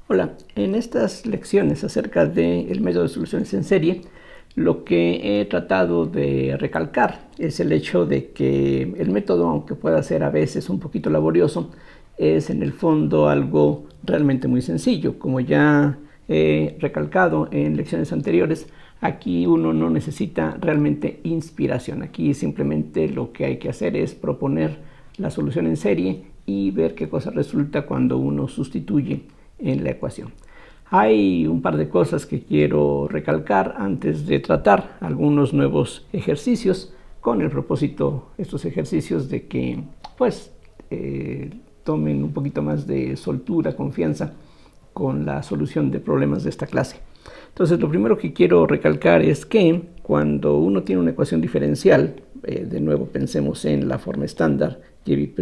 Hola, en estas lecciones acerca del método de soluciones en serie, lo que he tratado de recalcar es el hecho de que el método, aunque pueda ser a veces un poquito laborioso, es en el fondo algo realmente muy sencillo. Como ya he recalcado en lecciones anteriores, aquí uno no necesita realmente inspiración. Aquí simplemente lo que hay que hacer es proponer la solución en serie y ver qué cosa resulta cuando uno sustituye en la ecuación. Hay un par de cosas que quiero recalcar antes de tratar algunos nuevos ejercicios, con el propósito, estos ejercicios, de que pues tomen un poquito más de soltura, confianza con la solución de problemas de esta clase. Entonces, lo primero que quiero recalcar es que cuando uno tiene una ecuación diferencial, de nuevo pensemos en la forma estándar, y'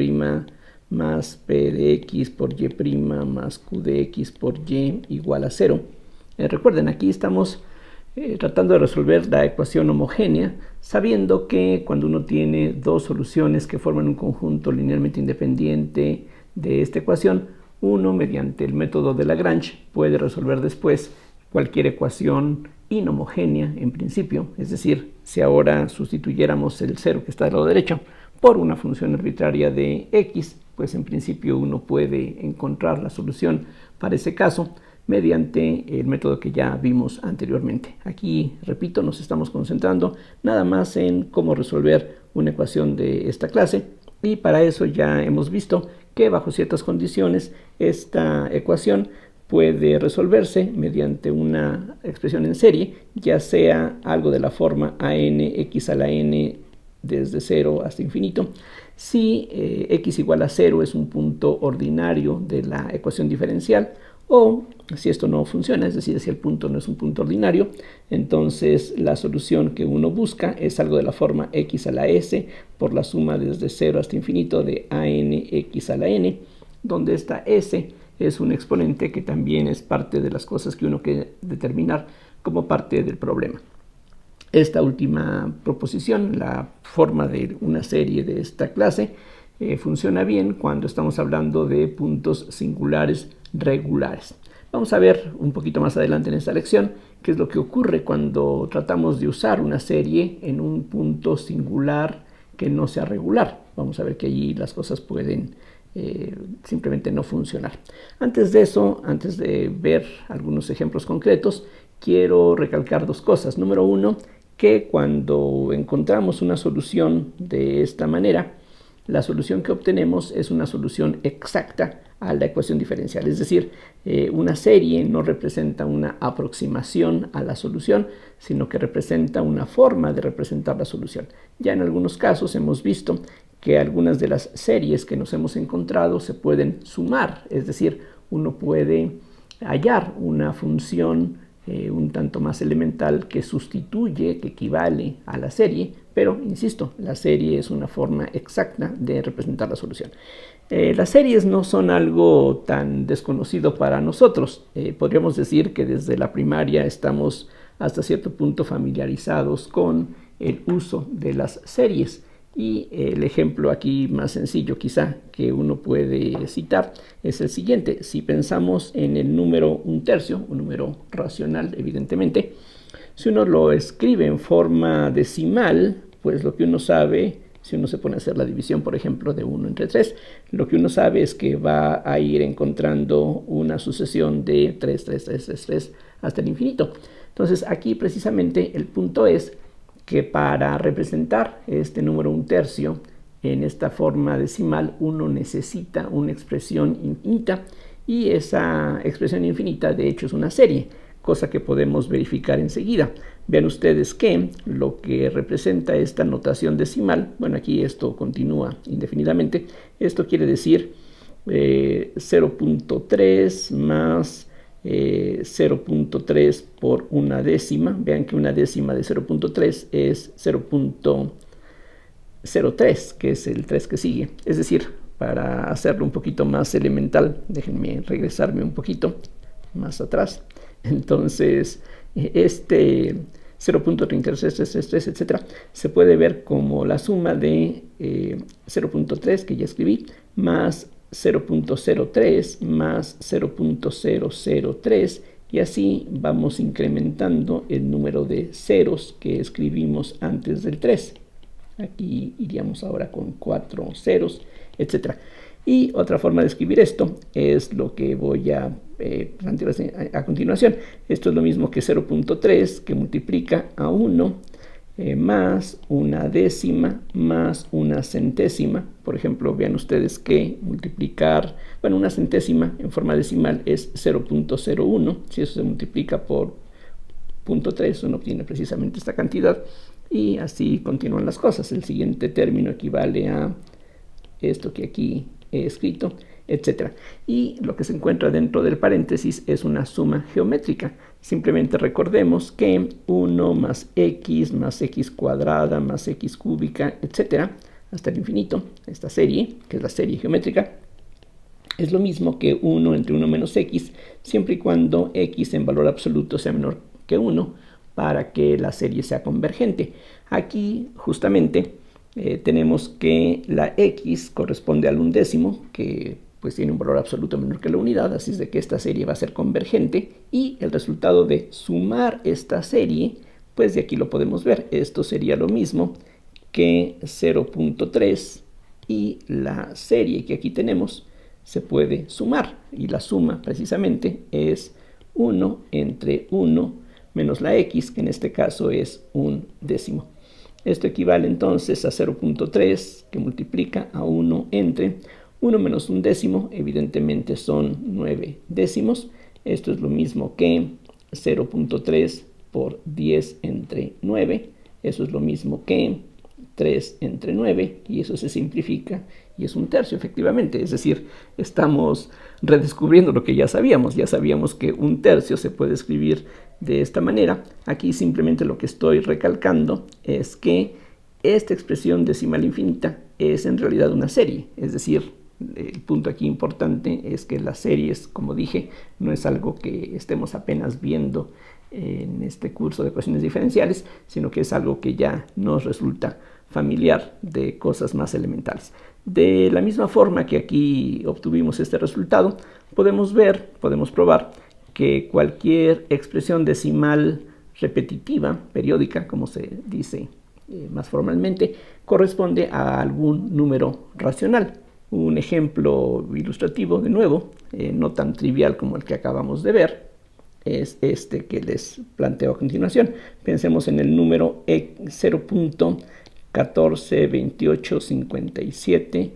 más p de x por y' más q de x por y igual a 0. Recuerden, aquí estamos tratando de resolver la ecuación homogénea, sabiendo que cuando uno tiene dos soluciones que forman un conjunto linealmente independiente de esta ecuación, uno, mediante el método de Lagrange, puede resolver después cualquier ecuación inhomogénea en principio. Es decir, si ahora sustituyéramos el 0 que está del lado derecho por una función arbitraria de x, pues en principio uno puede encontrar la solución para ese caso mediante el método que ya vimos anteriormente. Aquí, repito, nos estamos concentrando nada más en cómo resolver una ecuación de esta clase, y para eso ya hemos visto que bajo ciertas condiciones esta ecuación puede resolverse mediante una expresión en serie, ya sea algo de la forma a n x a la n desde 0 hasta infinito, si x igual a 0 es un punto ordinario de la ecuación diferencial, o si esto no funciona, es decir, si el punto no es un punto ordinario, entonces la solución que uno busca es algo de la forma x a la s por la suma desde 0 hasta infinito de a n x a la n, donde esta s es un exponente que también es parte de las cosas que uno quiere determinar como parte del problema. Esta última proposición, la forma de una serie de esta clase, funciona bien cuando estamos hablando de puntos singulares regulares. Vamos a ver un poquito más adelante en esta lección qué es lo que ocurre cuando tratamos de usar una serie en un punto singular que no sea regular. Vamos a ver que allí las cosas pueden simplemente no funcionar. Antes de eso, antes de ver algunos ejemplos concretos, quiero recalcar dos cosas. Número uno, que cuando encontramos una solución de esta manera, la solución que obtenemos es una solución exacta a la ecuación diferencial. Es decir, una serie no representa una aproximación a la solución, sino que representa una forma de representar la solución. Ya en algunos casos hemos visto que algunas de las series que nos hemos encontrado se pueden sumar, es decir, uno puede hallar una función un tanto más elemental que sustituye, que equivale a la serie, pero insisto, la serie es una forma exacta de representar la solución. Las series no son algo tan desconocido para nosotros. Podríamos decir que desde la primaria estamos hasta cierto punto familiarizados con el uso de las series. Y el ejemplo aquí más sencillo quizá que uno puede citar es el siguiente. Si pensamos en el número 1/3, un número racional evidentemente, si uno lo escribe en forma decimal, pues lo que uno sabe, si uno se pone a hacer la división, por ejemplo, de 1 entre 3, lo que uno sabe es que va a ir encontrando una sucesión de 3, 3, 3, 3, 3 hasta el infinito. Entonces aquí precisamente el punto es que para representar este número 1/3 en esta forma decimal, uno necesita una expresión infinita, y esa expresión infinita de hecho es una serie, cosa que podemos verificar enseguida. Vean ustedes que lo que representa esta notación decimal, bueno, aquí esto continúa indefinidamente, esto quiere decir 0.3 más 0.3 por una décima. Vean que una décima de 0.3 es 0.03, que es el 3 que sigue. Es decir, para hacerlo un poquito más elemental, déjenme regresarme un poquito más atrás. Entonces, este 0.33, etcétera, se puede ver como la suma de 0.3, que ya escribí, más 0.03 más 0.003 y así vamos incrementando el número de ceros que escribimos antes del 3. Aquí iríamos ahora con 4 ceros, etc. Y otra forma de escribir esto es lo que voy a plantear a continuación. Esto es lo mismo que 0.3 que multiplica a 1 más una décima más una centésima. Por ejemplo, vean ustedes que multiplicar, bueno, una centésima en forma decimal es 0.01. Si eso se multiplica por 0.3, uno obtiene precisamente esta cantidad. Y así continúan las cosas. El siguiente término equivale a esto que aquí he escrito, etc. Y lo que se encuentra dentro del paréntesis es una suma geométrica. Simplemente recordemos que 1 más x cuadrada más x cúbica, etc., hasta el infinito, esta serie, que es la serie geométrica, es lo mismo que 1 entre 1 menos x, siempre y cuando x en valor absoluto sea menor que 1, para que la serie sea convergente. Aquí, justamente, tenemos que la x corresponde al undécimo, que pues tiene un valor absoluto menor que la unidad, así es de que esta serie va a ser convergente, y el resultado de sumar esta serie, pues de aquí lo podemos ver. Esto sería lo mismo que 0.3, y la serie que aquí tenemos se puede sumar, y la suma precisamente es 1 entre 1 menos la x, que en este caso es un décimo. Esto equivale entonces a 0.3, que multiplica a 1 entre 1 menos un décimo, evidentemente son 9 décimos. Esto es lo mismo que 0.3 por 10 entre 9. Eso es lo mismo que 3 entre 9, y eso se simplifica y es un tercio, efectivamente. Es decir, estamos redescubriendo lo que ya sabíamos. Ya sabíamos que un tercio se puede escribir de esta manera. Aquí simplemente lo que estoy recalcando es que esta expresión decimal infinita es en realidad una serie. Es decir, el punto aquí importante es que las series, como dije, no es algo que estemos apenas viendo en este curso de ecuaciones diferenciales, sino que es algo que ya nos resulta familiar de cosas más elementales. De la misma forma que aquí obtuvimos este resultado, podemos probar que cualquier expresión decimal repetitiva, periódica, como se dice más formalmente, corresponde a algún número racional. Un ejemplo ilustrativo, de nuevo, no tan trivial como el que acabamos de ver, es este que les planteo a continuación. Pensemos en el número 0.142857,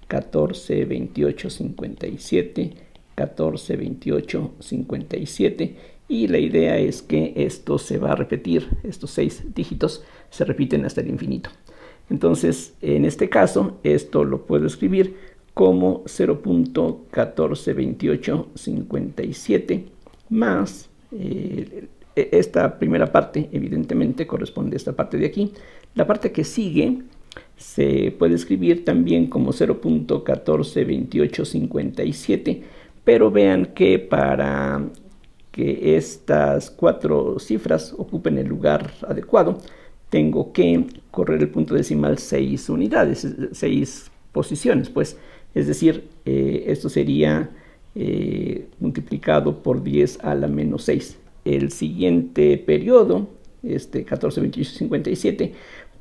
142857, 142857, y la idea es que esto se va a repetir, estos 6 dígitos se repiten hasta el infinito. Entonces, en este caso, esto lo puedo escribir como 0.142857 más esta primera parte, evidentemente corresponde a esta parte de aquí. La parte que sigue se puede escribir también como 0.142857, pero vean que para que estas 4 cifras ocupen el lugar adecuado, tengo que correr el punto decimal 6 unidades, 6 posiciones, pues. Es decir, esto sería multiplicado por 10 a la menos 6. El siguiente periodo, 142857,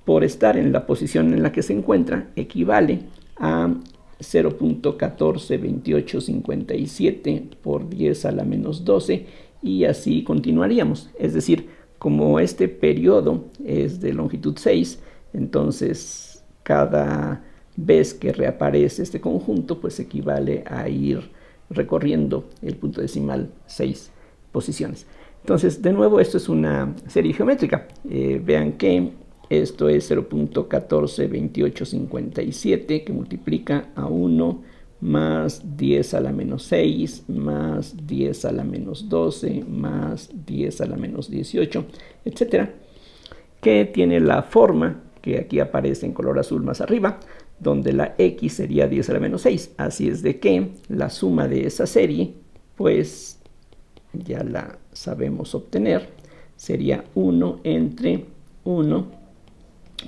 por estar en la posición en la que se encuentra, equivale a 0.142857 por 10 a la menos 12, y así continuaríamos. Es decir, como este periodo es de longitud 6, entonces cada vez que reaparece este conjunto, pues equivale a ir recorriendo el punto decimal 6 posiciones. Entonces, de nuevo, esto es una serie geométrica. Vean que esto es 0.142857, que multiplica a 1 más 10 a la menos 6, más 10 a la menos 12, más 10 a la menos 18, etcétera, que tiene la forma que aquí aparece en color azul más arriba, donde la x sería 10 a la menos 6. Así es de que la suma de esa serie, pues ya la sabemos obtener, sería 1 entre 1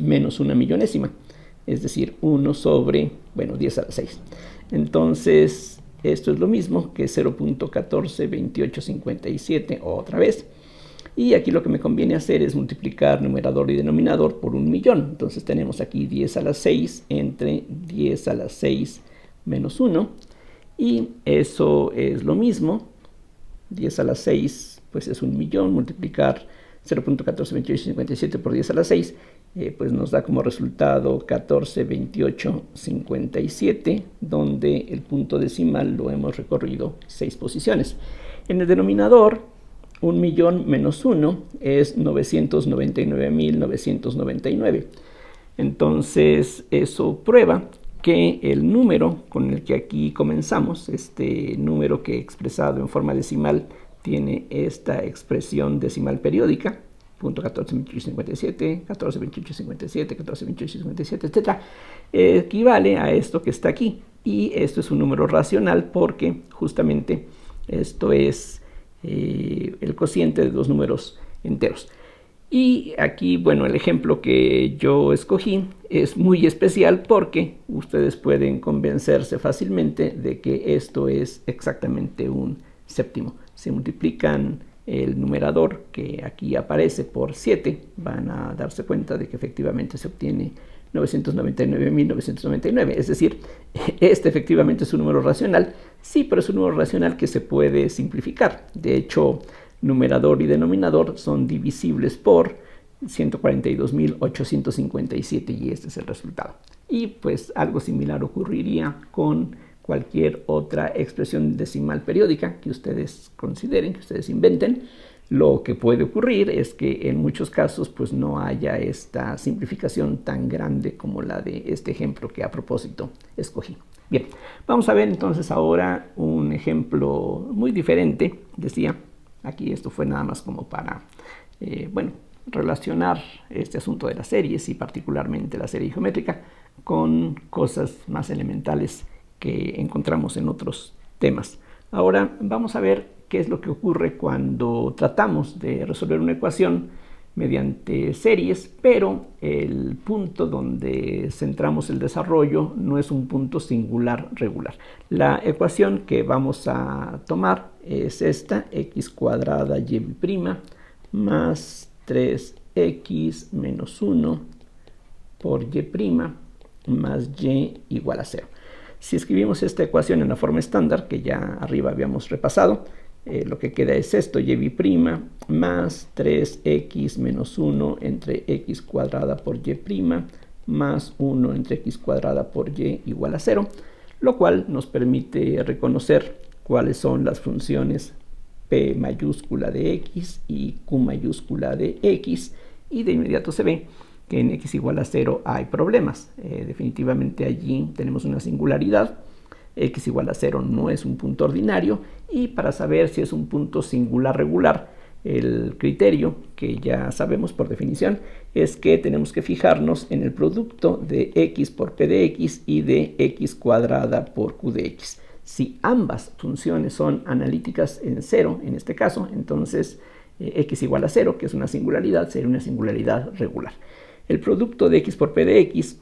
menos una millonésima, es decir, 1 sobre, 10 a la 6. Entonces, esto es lo mismo que 0.142857 otra vez. Y aquí lo que me conviene hacer es multiplicar numerador y denominador por 1.000.000. Entonces tenemos aquí 10 a la 6 entre 10 a la 6 menos 1. Y eso es lo mismo. 10 a la 6 pues es 1.000.000. Multiplicar 0.142857 por 10 a la 6 pues nos da como resultado 142857, donde el punto decimal lo hemos recorrido 6 posiciones. En el denominador, 1.000.000 menos 1 es 999.999. Entonces eso prueba que el número con el que aquí comenzamos, este número que expresado en forma decimal tiene esta expresión decimal periódica, .142857, 142857, 142857, etc., equivale a esto que está aquí. Y esto es un número racional porque justamente esto es el cociente de dos números enteros. Y aquí, bueno, el ejemplo que yo escogí es muy especial porque ustedes pueden convencerse fácilmente de que esto es exactamente un séptimo. Se multiplican el numerador que aquí aparece por 7, van a darse cuenta de que efectivamente se obtiene 999.999. Es decir, este efectivamente es un número racional, sí, pero es un número racional que se puede simplificar. De hecho, numerador y denominador son divisibles por 142.857 y este es el resultado. Y pues algo similar ocurriría con cualquier otra expresión decimal periódica que ustedes consideren, que ustedes inventen. Lo que puede ocurrir es que en muchos casos pues no haya esta simplificación tan grande como la de este ejemplo que a propósito escogí. Bien, vamos a ver entonces ahora un ejemplo muy diferente. Decía, aquí esto fue nada más como para, relacionar este asunto de las series y particularmente la serie geométrica con cosas más elementales que encontramos en otros temas. Ahora vamos a ver qué es lo que ocurre cuando tratamos de resolver una ecuación mediante series, pero el punto donde centramos el desarrollo no es un punto singular regular. La ecuación que vamos a tomar es esta: x cuadrada y prima más 3x menos 1 por y prima más y igual a 0. Si escribimos esta ecuación en la forma estándar que ya arriba habíamos repasado, lo que queda es esto: y prima más 3x menos 1 entre x cuadrada por y prima más 1 entre x cuadrada por y igual a 0, lo cual nos permite reconocer cuáles son las funciones p mayúscula de x y q mayúscula de x, y de inmediato se ve que en x igual a 0 hay problemas. Definitivamente allí tenemos una singularidad. X igual a 0 no es un punto ordinario, y para saber si es un punto singular regular, el criterio que ya sabemos por definición es que tenemos que fijarnos en el producto de x por p de x y de x cuadrada por q de x. Si ambas funciones son analíticas en 0, en este caso, entonces x igual a 0, que es una singularidad, sería una singularidad regular. El producto de x por p de x,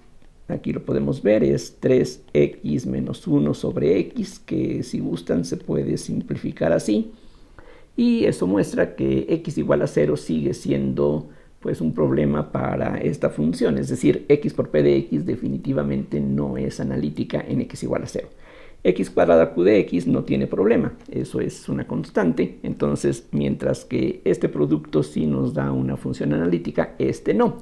aquí lo podemos ver, es 3x menos 1 sobre x, que si gustan se puede simplificar así. Y eso muestra que x igual a 0 sigue siendo pues un problema para esta función. Es decir, x por p de x definitivamente no es analítica en x igual a 0. X cuadrada q de x no tiene problema, eso es una constante. Entonces, mientras que este producto sí nos da una función analítica, este no.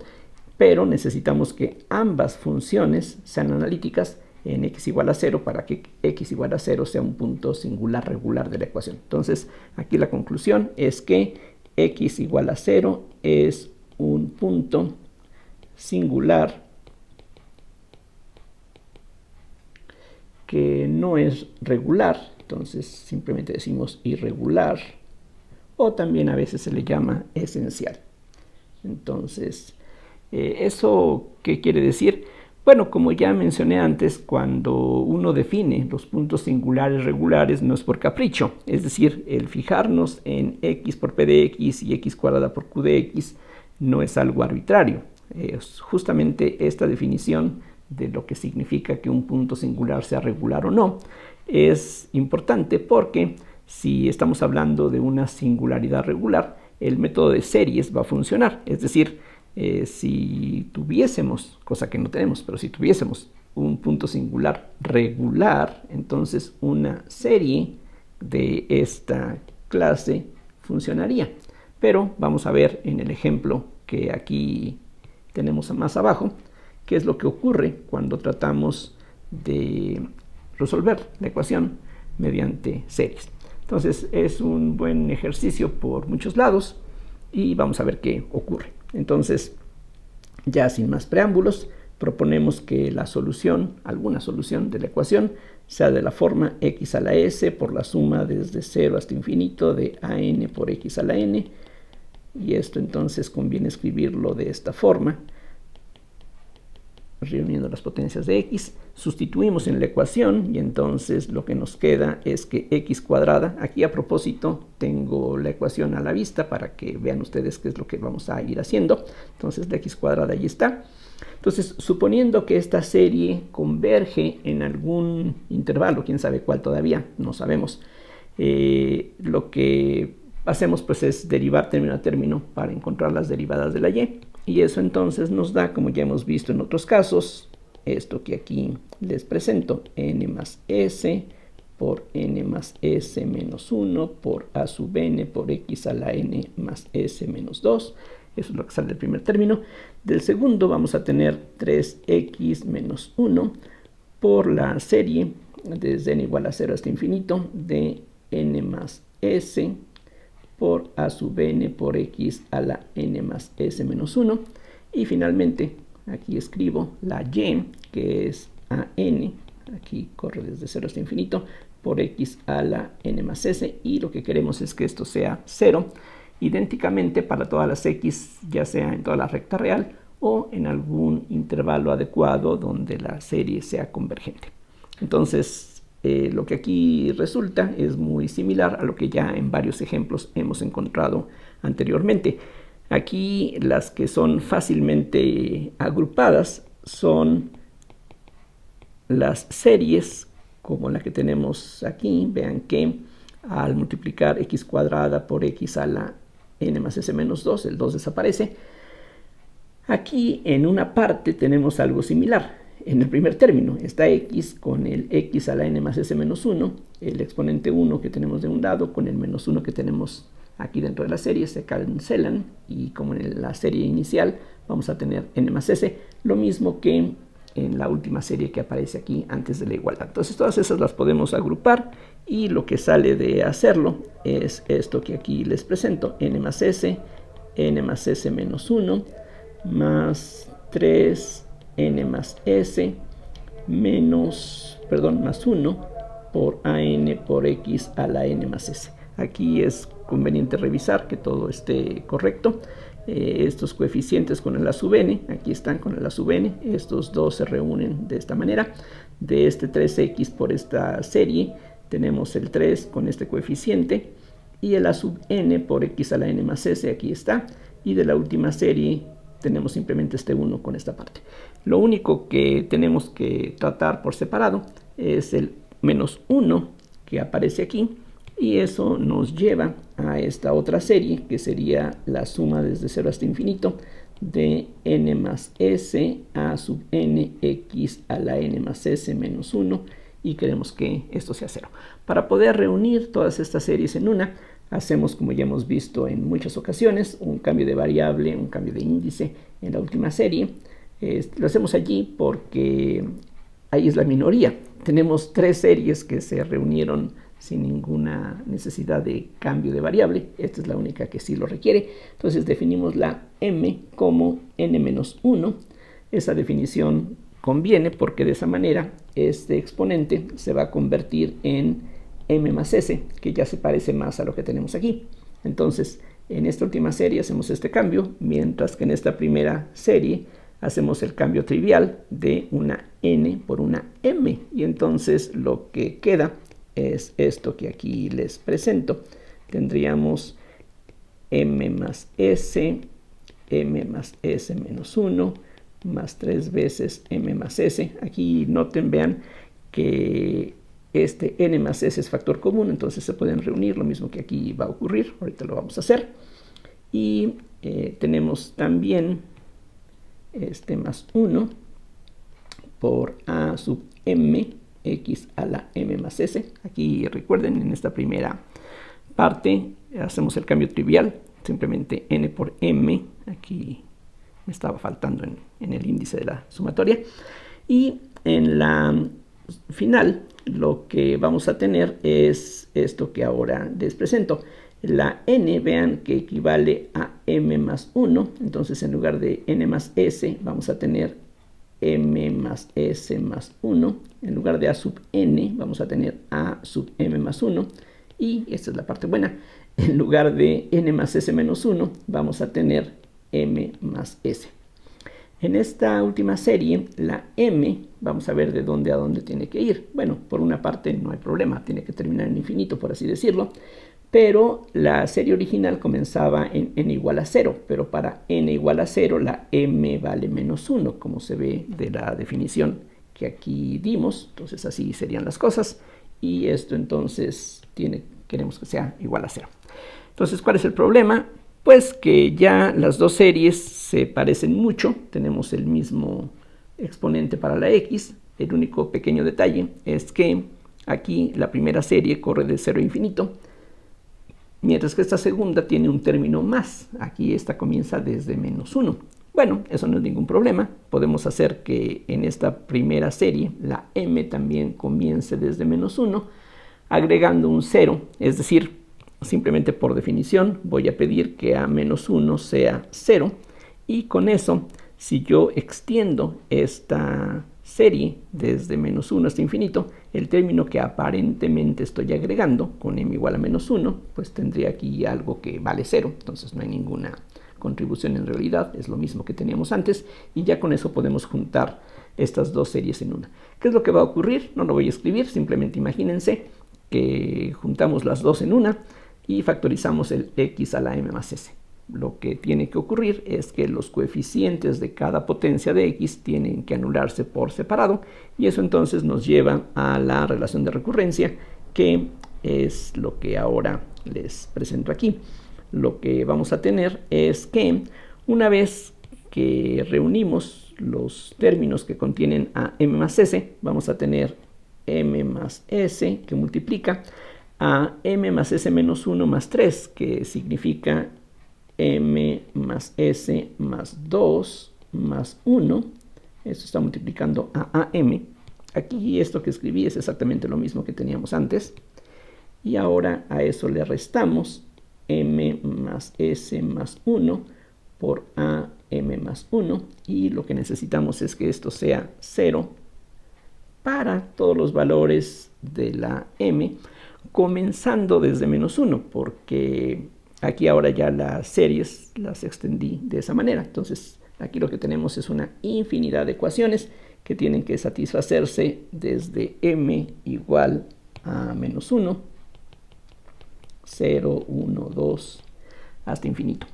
Pero necesitamos que ambas funciones sean analíticas en x igual a 0 para que x igual a 0 sea un punto singular regular de la ecuación. Entonces, aquí la conclusión es que x igual a 0 es un punto singular que no es regular. Entonces, simplemente decimos irregular, o también a veces se le llama esencial. Entonces, ¿eso qué quiere decir? Bueno, como ya mencioné antes, cuando uno define los puntos singulares regulares no es por capricho. Es decir, el fijarnos en x por p de x y x cuadrada por q de x no es algo arbitrario. Justamente esta definición de lo que significa que un punto singular sea regular o no, es importante porque si estamos hablando de una singularidad regular, el método de series va a funcionar. Es decir, si tuviésemos, cosa que no tenemos, pero si tuviésemos un punto singular regular, entonces una serie de esta clase funcionaría. Pero vamos a ver en el ejemplo que aquí tenemos más abajo, qué es lo que ocurre cuando tratamos de resolver la ecuación mediante series. Entonces es un buen ejercicio por muchos lados y vamos a ver qué ocurre. Entonces, ya sin más preámbulos, proponemos que la solución, alguna solución de la ecuación, sea de la forma x a la s por la suma desde 0 hasta infinito de an por x a la n. Y esto entonces conviene escribirlo de esta forma, reuniendo las potencias de x, sustituimos en la ecuación y entonces lo que nos queda es que x cuadrada, aquí a propósito tengo la ecuación a la vista para que vean ustedes qué es lo que vamos a ir haciendo. Entonces la x cuadrada ahí está. Entonces, suponiendo que esta serie converge en algún intervalo, quién sabe cuál todavía, no sabemos, lo que hacemos pues es derivar término a término para encontrar las derivadas de la y. Y eso entonces nos da, como ya hemos visto en otros casos, esto que aquí les presento, n más s por n más s menos 1 por a sub n por x a la n más s menos 2. Eso es lo que sale del primer término. Del segundo vamos a tener 3x menos 1 por la serie desde n igual a 0 hasta infinito de n más s por a sub n por x a la n más s menos 1. Y finalmente, aquí escribo la y, que es a n, aquí corre desde 0 hasta infinito, por x a la n más s. Y lo que queremos es que esto sea 0, idénticamente para todas las x, ya sea en toda la recta real o en algún intervalo adecuado donde la serie sea convergente. Entonces, lo que aquí resulta es muy similar a lo que ya en varios ejemplos hemos encontrado anteriormente. Aquí las que son fácilmente agrupadas son las series, como la que tenemos aquí. Vean que al multiplicar x cuadrada por x a la n más s menos 2, el 2 desaparece. Aquí en una parte tenemos algo similar. En el primer término está x con el x a la n más s menos 1, el exponente 1 que tenemos de un lado con el menos 1 que tenemos aquí dentro de la serie se cancelan y como en la serie inicial vamos a tener n más s, lo mismo que en la última serie que aparece aquí antes de la igualdad. Entonces todas esas las podemos agrupar y lo que sale de hacerlo es esto que aquí les presento, n más s menos 1 más 3 n más s más 1 por an por x a la n más s. Aquí es conveniente revisar que todo esté correcto. Estos coeficientes con el a sub n, aquí están con el a sub n, estos dos se reúnen de esta manera. De este 3x por esta serie tenemos el 3 con este coeficiente y el a sub n por x a la n más s, aquí está. Y de la última serie tenemos simplemente este 1 con esta parte. Lo único que tenemos que tratar por separado es el menos 1 que aparece aquí, y eso nos lleva a esta otra serie que sería la suma desde 0 hasta infinito de n más s a sub n x a la n más s menos 1, y queremos que esto sea 0. Para poder reunir todas estas series en una, hacemos, como ya hemos visto en muchas ocasiones, un cambio de variable, un cambio de índice en la última serie. Lo hacemos allí porque ahí es la minoría. Tenemos 3 series que se reunieron sin ninguna necesidad de cambio de variable. Esta es la única que sí lo requiere. Entonces definimos la m como n-1. Esa definición conviene porque de esa manera este exponente se va a convertir en m más s, que ya se parece más a lo que tenemos aquí. Entonces, en esta última serie hacemos este cambio, mientras que en esta primera serie hacemos el cambio trivial de una n por una m. Y entonces lo que queda es esto que aquí les presento. Tendríamos m más s menos 1, más 3 veces m más s. Aquí noten, vean que este n más s es factor común, entonces se pueden reunir, lo mismo que aquí va a ocurrir. Ahorita lo vamos a hacer. Y tenemos también este más 1 por a sub m x a la m más s. Aquí recuerden, en esta primera parte hacemos el cambio trivial, simplemente n por m. Aquí me estaba faltando en el índice de la sumatoria. Y en la final lo que vamos a tener es esto que ahora les presento. La n, vean que equivale a m más 1, entonces en lugar de n más s vamos a tener m más s más 1. En lugar de a sub n vamos a tener a sub m más 1. Y esta es la parte buena. En lugar de n más s menos 1 vamos a tener m más s. En esta última serie, la m, vamos a ver de dónde a dónde tiene que ir. Bueno, por una parte no hay problema, tiene que terminar en infinito, por así decirlo. Pero la serie original comenzaba en n igual a 0, pero para n igual a 0 la m vale menos 1, como se ve de la definición que aquí dimos. Entonces así serían las cosas, y esto entonces queremos que sea igual a 0. Entonces, ¿cuál es el problema? Pues que ya las dos series se parecen mucho, tenemos el mismo exponente para la x. El único pequeño detalle es que aquí la primera serie corre de 0 a infinito, mientras que esta segunda tiene un término más. Aquí esta comienza desde menos 1. Bueno, eso no es ningún problema. Podemos hacer que en esta primera serie la m también comience desde menos 1, agregando un 0. Es decir, simplemente por definición voy a pedir que a menos 1 sea 0. Y con eso, si yo extiendo esta serie desde menos 1 hasta infinito, el término que aparentemente estoy agregando con m igual a menos 1, pues tendría aquí algo que vale 0. Entonces no hay ninguna contribución en realidad, es lo mismo que teníamos antes, y ya con eso podemos juntar estas dos series en una. ¿Qué es lo que va a ocurrir? No lo voy a escribir, simplemente imagínense que juntamos las dos en una y factorizamos el x a la m más s. Lo que tiene que ocurrir es que los coeficientes de cada potencia de x tienen que anularse por separado, y eso entonces nos lleva a la relación de recurrencia, que es lo que ahora les presento aquí. Lo que vamos a tener es que una vez que reunimos los términos que contienen a m más s, vamos a tener m más s que multiplica a m más s menos 1 más 3, que significa m más s más 2 más 1. Esto está multiplicando a am. Aquí esto que escribí es exactamente lo mismo que teníamos antes. Y ahora a eso le restamos m más s más 1 por a m más 1. Y lo que necesitamos es que esto sea 0 para todos los valores de la m, comenzando desde menos 1, porque aquí ahora ya las series las extendí de esa manera. Entonces aquí lo que tenemos es una infinidad de ecuaciones que tienen que satisfacerse desde m igual a menos 1, 0, 1, 2, hasta infinito.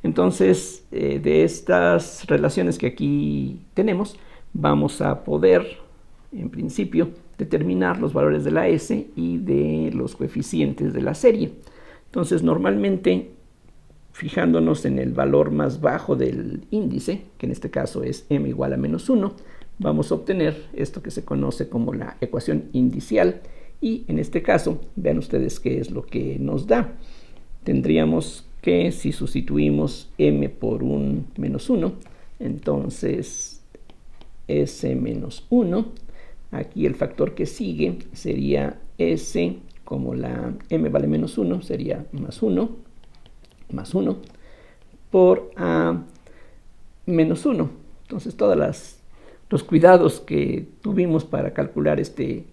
Entonces, de estas relaciones que aquí tenemos, vamos a poder, en principio, determinar los valores de la s y de los coeficientes de la serie. Entonces, normalmente, fijándonos en el valor más bajo del índice, que en este caso es m igual a menos 1, vamos a obtener esto que se conoce como la ecuación indicial. Y en este caso, vean ustedes qué es lo que nos da. Tendríamos que, si sustituimos m por un menos 1, entonces s menos 1, aquí el factor que sigue sería s, como la m vale menos 1, sería más 1, por a menos 1. Entonces todos los cuidados que tuvimos para calcular este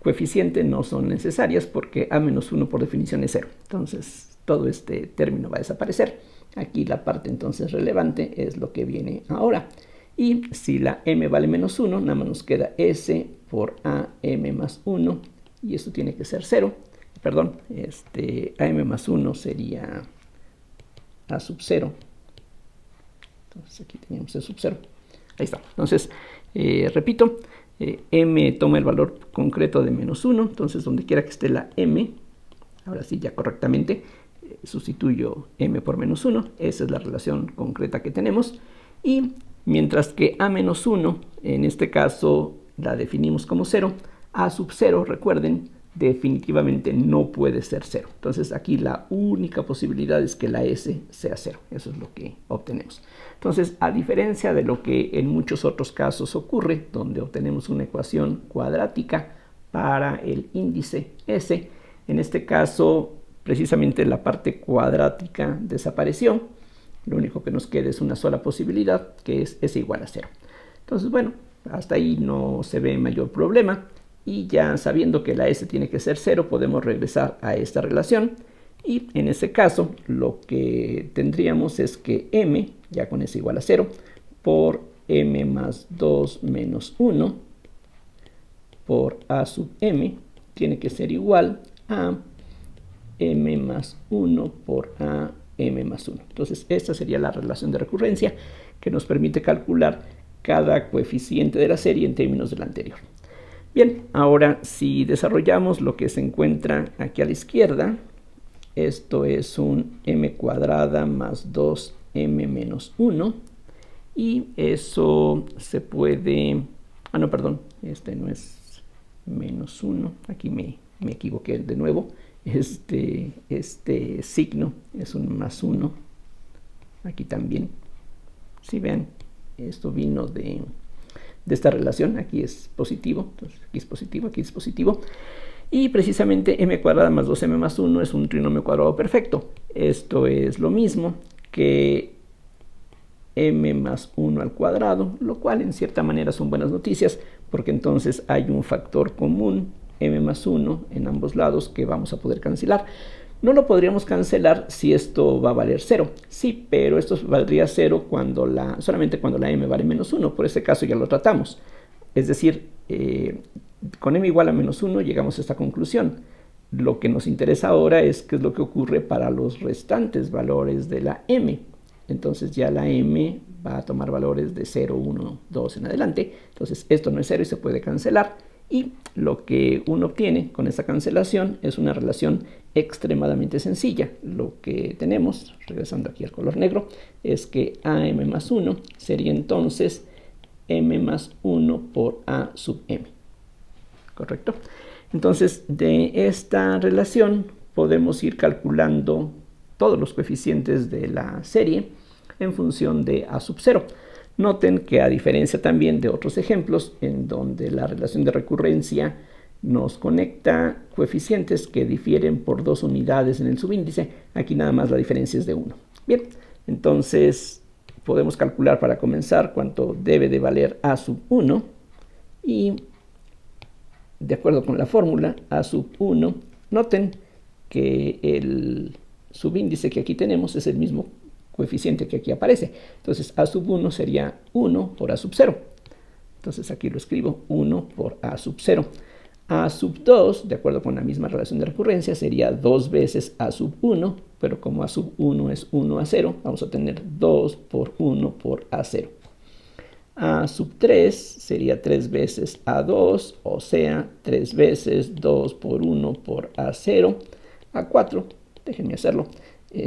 coeficiente no son necesarias, porque a menos 1 por definición es 0. Entonces todo este término va a desaparecer. Aquí la parte entonces relevante es lo que viene ahora. Y si la m vale menos 1, nada más nos queda s por a m más 1, y esto tiene que ser 0. Perdón, a m más 1 sería a sub 0. Entonces aquí teníamos el sub 0. Ahí está. Entonces, repito, m toma el valor concreto de menos 1, entonces donde quiera que esté la m, ahora sí ya correctamente, sustituyo m por menos 1, esa es la relación concreta que tenemos, y mientras que a menos 1, en este caso la definimos como 0, a sub 0, recuerden, definitivamente no puede ser 0. Entonces aquí la única posibilidad es que la s sea 0. Eso es lo que obtenemos. Entonces, a diferencia de lo que en muchos otros casos ocurre, donde obtenemos una ecuación cuadrática para el índice s, en este caso precisamente la parte cuadrática desapareció. Lo único que nos queda es una sola posibilidad, que es s igual a 0. Entonces, bueno, hasta ahí no se ve mayor problema. Y ya sabiendo que la s tiene que ser 0, podemos regresar a esta relación. Y en ese caso, lo que tendríamos es que m, ya con s igual a 0, por m más 2 menos 1 por a sub m, tiene que ser igual a m más 1 por a m más 1. Entonces, esta sería la relación de recurrencia que nos permite calcular cada coeficiente de la serie en términos de la anterior. Bien, ahora si desarrollamos lo que se encuentra aquí a la izquierda, esto es un m cuadrada más 2m menos 1, y eso se puede... Ah, no, perdón, este no es menos 1, aquí me equivoqué de nuevo. Este signo es un más 1, aquí también. Si ven, esto vino de esta relación, aquí es positivo, entonces aquí es positivo, aquí es positivo. Y precisamente m cuadrada más 2m más 1 es un trinomio cuadrado perfecto. Esto es lo mismo que m más 1 al cuadrado, lo cual en cierta manera son buenas noticias, porque entonces hay un factor común, m más 1, en ambos lados que vamos a poder cancelar. No lo podríamos cancelar si esto va a valer 0. Sí, pero esto valdría 0 solamente cuando la m vale menos 1. Por este caso ya lo tratamos. Es decir, con m igual a menos 1 llegamos a esta conclusión. Lo que nos interesa ahora es qué es lo que ocurre para los restantes valores de la m. Entonces ya la m va a tomar valores de 0, 1, 2 en adelante. Entonces esto no es 0 y se puede cancelar. Y lo que uno obtiene con esta cancelación es una relación extremadamente sencilla. Lo que tenemos, regresando aquí al color negro, es que am más 1 sería entonces m más 1 por a sub m. ¿Correcto? Entonces, de esta relación podemos ir calculando todos los coeficientes de la serie en función de a sub 0. Noten que a diferencia también de otros ejemplos en donde la relación de recurrencia nos conecta coeficientes que difieren por 2 unidades en el subíndice, aquí nada más la diferencia es de 1. Bien, entonces podemos calcular para comenzar cuánto debe de valer a sub 1 y de acuerdo con la fórmula a sub 1, noten que el subíndice que aquí tenemos es el mismo coeficiente que aquí aparece. Entonces a sub 1 sería 1 por a sub 0. Entonces aquí lo escribo 1 por a sub 0. A sub 2, de acuerdo con la misma relación de recurrencia, sería 2 veces a sub 1, pero como a sub 1 es 1 a 0, vamos a tener 2 por 1 por a 0. A sub 3 sería 3 veces a 2, o sea, 3 veces 2 por 1 por a 0. A 4, déjenme hacerlo,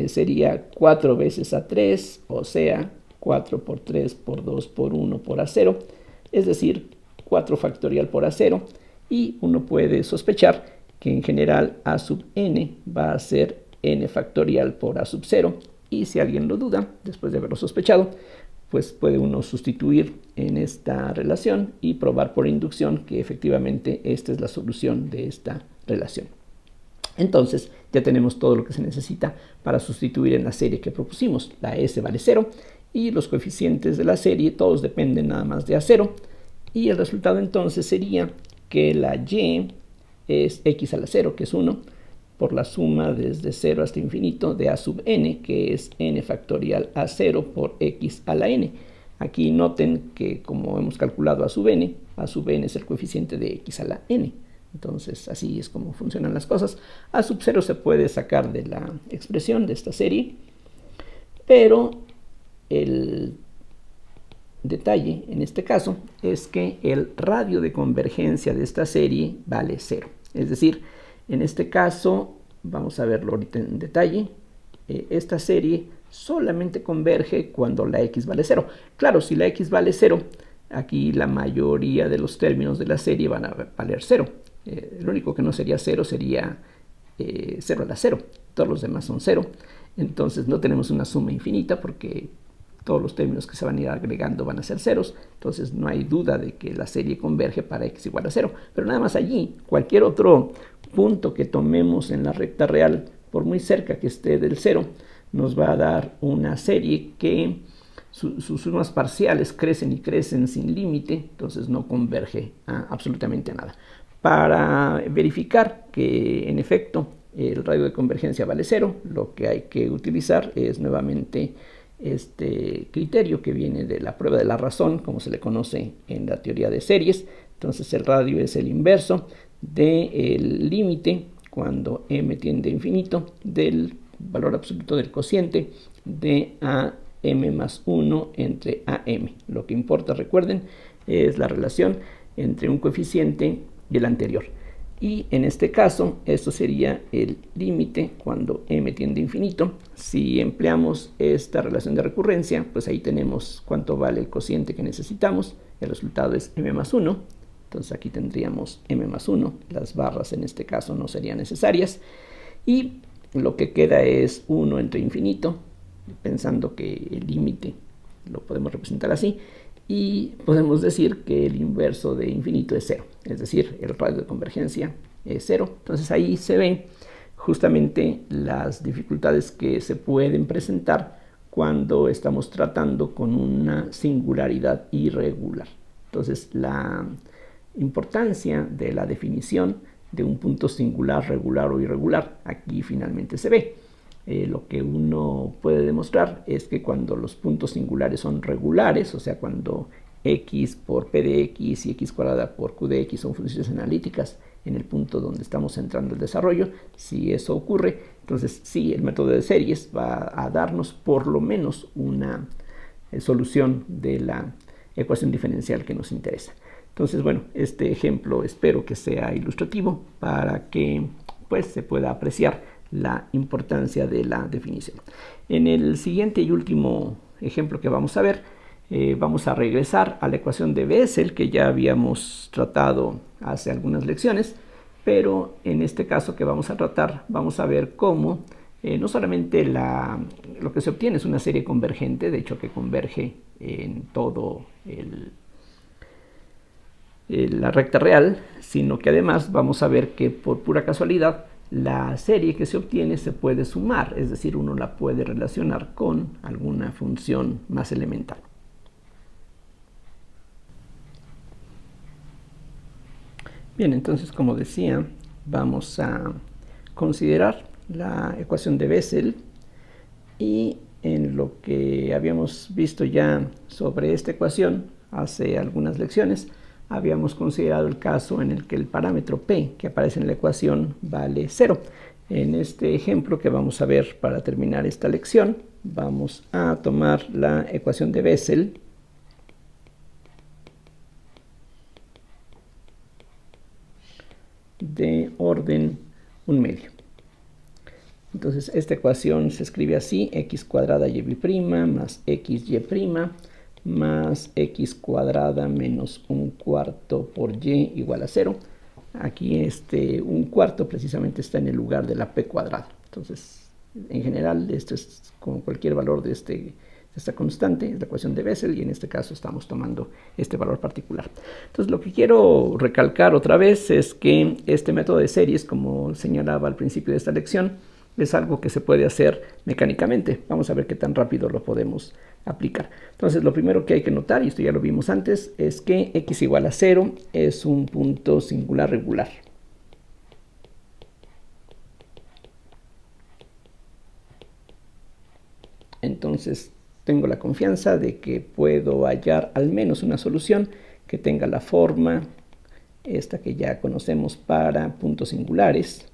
sería 4 veces a 3, o sea, 4 por 3 por 2 por 1 por a 0, es decir, 4 factorial por a 0, y uno puede sospechar que en general a sub n va a ser n factorial por a sub 0, y si alguien lo duda, después de haberlo sospechado, pues puede uno sustituir en esta relación y probar por inducción que efectivamente esta es la solución de esta relación. Entonces ya tenemos todo lo que se necesita para sustituir en la serie que propusimos. La s vale 0 y los coeficientes de la serie todos dependen nada más de a 0. Y el resultado entonces sería que la y es x a la 0, que es 1, por la suma desde 0 hasta infinito de a sub n, que es n factorial a 0 por x a la n. Aquí noten que como hemos calculado a sub n es el coeficiente de x a la n. Entonces así es como funcionan las cosas. A sub 0 se puede sacar de la expresión de esta serie, pero el detalle en este caso es que el radio de convergencia de esta serie vale 0. Es decir, en este caso, vamos a verlo ahorita en detalle, esta serie solamente converge cuando la x vale 0. Claro, si la x vale 0, aquí la mayoría de los términos de la serie van a valer 0. Lo único que no sería 0 sería 0 a la 0. Todos los demás son 0. Entonces no tenemos una suma infinita porque todos los términos que se van a ir agregando van a ser ceros. Entonces no hay duda de que la serie converge para x igual a 0. Pero nada más allí, cualquier otro punto que tomemos en la recta real, por muy cerca que esté del 0, nos va a dar una serie que sus sumas parciales crecen y crecen sin límite, entonces no converge absolutamente a nada. Para verificar que en efecto el radio de convergencia vale 0, lo que hay que utilizar es nuevamente este criterio que viene de la prueba de la razón, como se le conoce en la teoría de series. Entonces el radio es el inverso del límite cuando m tiende a infinito del valor absoluto del cociente de am más 1 entre am. Lo que importa, recuerden, es la relación entre un coeficiente y el anterior. Y en este caso, esto sería el límite cuando m tiende a infinito. Si empleamos esta relación de recurrencia, pues ahí tenemos cuánto vale el cociente que necesitamos. El resultado es m más 1. Entonces aquí tendríamos m más 1. Las barras en este caso no serían necesarias. Y lo que queda es 1 entre infinito, pensando que el límite lo podemos representar así. Y podemos decir que el inverso de infinito es 0, es decir, el radio de convergencia es 0. Entonces ahí se ve justamente las dificultades que se pueden presentar cuando estamos tratando con una singularidad irregular. Entonces la importancia de la definición de un punto singular, regular o irregular aquí finalmente se ve. Lo que uno puede demostrar es que cuando los puntos singulares son regulares, o sea, cuando x por p de x y x cuadrada por q de x son funciones analíticas en el punto donde estamos centrando el desarrollo, si eso ocurre, entonces sí, el método de series va a darnos por lo menos una solución de la ecuación diferencial que nos interesa. Entonces, bueno, este ejemplo espero que sea ilustrativo para que pues se pueda apreciar la importancia de la definición. En el siguiente y último ejemplo que vamos a ver, vamos a regresar a la ecuación de Bessel que ya habíamos tratado hace algunas lecciones, pero en este caso que vamos a tratar, vamos a ver cómo no solamente lo que se obtiene es una serie convergente, de hecho que converge en todo la recta real, sino que además vamos a ver que por pura casualidad la serie que se obtiene se puede sumar, es decir, uno la puede relacionar con alguna función más elemental. Bien, entonces, como decía, vamos a considerar la ecuación de Bessel y en lo que habíamos visto ya sobre esta ecuación hace algunas lecciones, habíamos considerado el caso en el que el parámetro p que aparece en la ecuación vale 0. En este ejemplo que vamos a ver para terminar esta lección, vamos a tomar la ecuación de Bessel de orden 1/2. Entonces esta ecuación se escribe así: x cuadrada y' más xy' más x cuadrada menos 1/4 por y igual a 0. Aquí este 1/4 precisamente está en el lugar de la p cuadrada. Entonces, en general, esto es con cualquier valor de esta constante, es la ecuación de Bessel, y en este caso estamos tomando este valor particular. Entonces, lo que quiero recalcar otra vez es que este método de series, como señalaba al principio de esta lección, es algo que se puede hacer mecánicamente. Vamos a ver qué tan rápido lo podemos aplicar. Entonces, lo primero que hay que notar, y esto ya lo vimos antes, es que x igual a 0 es un punto singular regular. Entonces, tengo la confianza de que puedo hallar al menos una solución que tenga la forma, esta que ya conocemos para puntos singulares,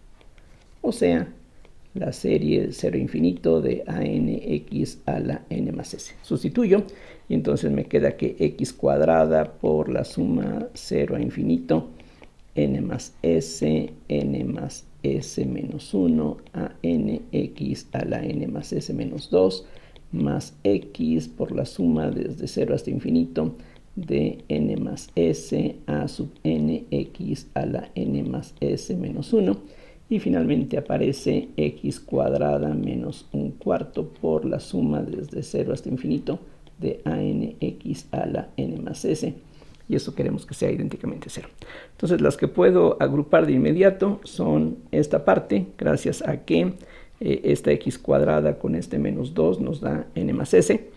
o sea, la serie 0 infinito de a n x a la n más s. Sustituyo y entonces me queda que x cuadrada por la suma 0 a infinito n más s menos 1 a n x a la n más s menos 2 más x por la suma desde 0 hasta infinito de n más s a sub n x a la n más s menos 1. Y finalmente aparece x cuadrada menos un cuarto por la suma desde 0 hasta infinito de a n x a la n más s. Y eso queremos que sea idénticamente 0. Entonces las que puedo agrupar de inmediato son esta parte, gracias a que esta x cuadrada con este menos 2 nos da n más s.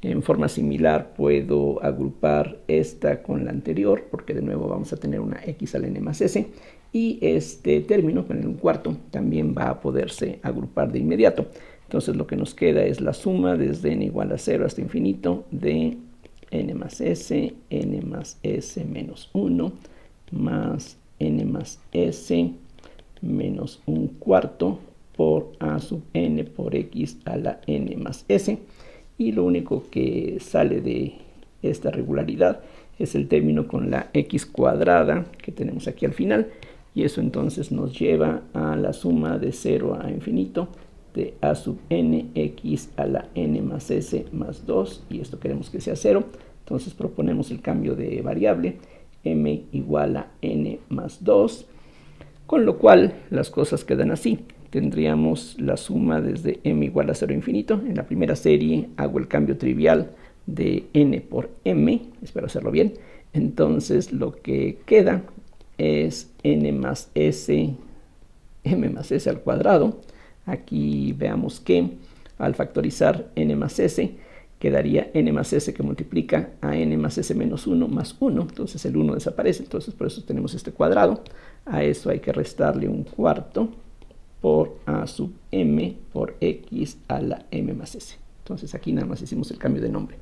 En forma similar puedo agrupar esta con la anterior, porque de nuevo vamos a tener una x a la n más s. Y este término con el 1/4 también va a poderse agrupar de inmediato. Entonces lo que nos queda es la suma desde n igual a 0 hasta infinito de n más s menos 1 más n más s menos un cuarto por a sub n por x a la n más s. Y lo único que sale de esta regularidad es el término con la x cuadrada que tenemos aquí al final. Y eso entonces nos lleva a la suma de 0 a infinito de a sub n x a la n más s más 2. Y esto queremos que sea 0. Entonces proponemos el cambio de variable m igual a n más 2. Con lo cual las cosas quedan así. Tendríamos la suma desde m igual a 0 infinito. En la primera serie hago el cambio trivial de n por m. Espero hacerlo bien. Entonces lo que queda es n más s, m más s al cuadrado. Aquí veamos que al factorizar n más s, quedaría n más s que multiplica a n más s menos 1 más 1. Entonces el 1 desaparece, entonces por eso tenemos este cuadrado. A eso hay que restarle un cuarto por a sub m por x a la m más s. Entonces aquí nada más hicimos el cambio de nombre.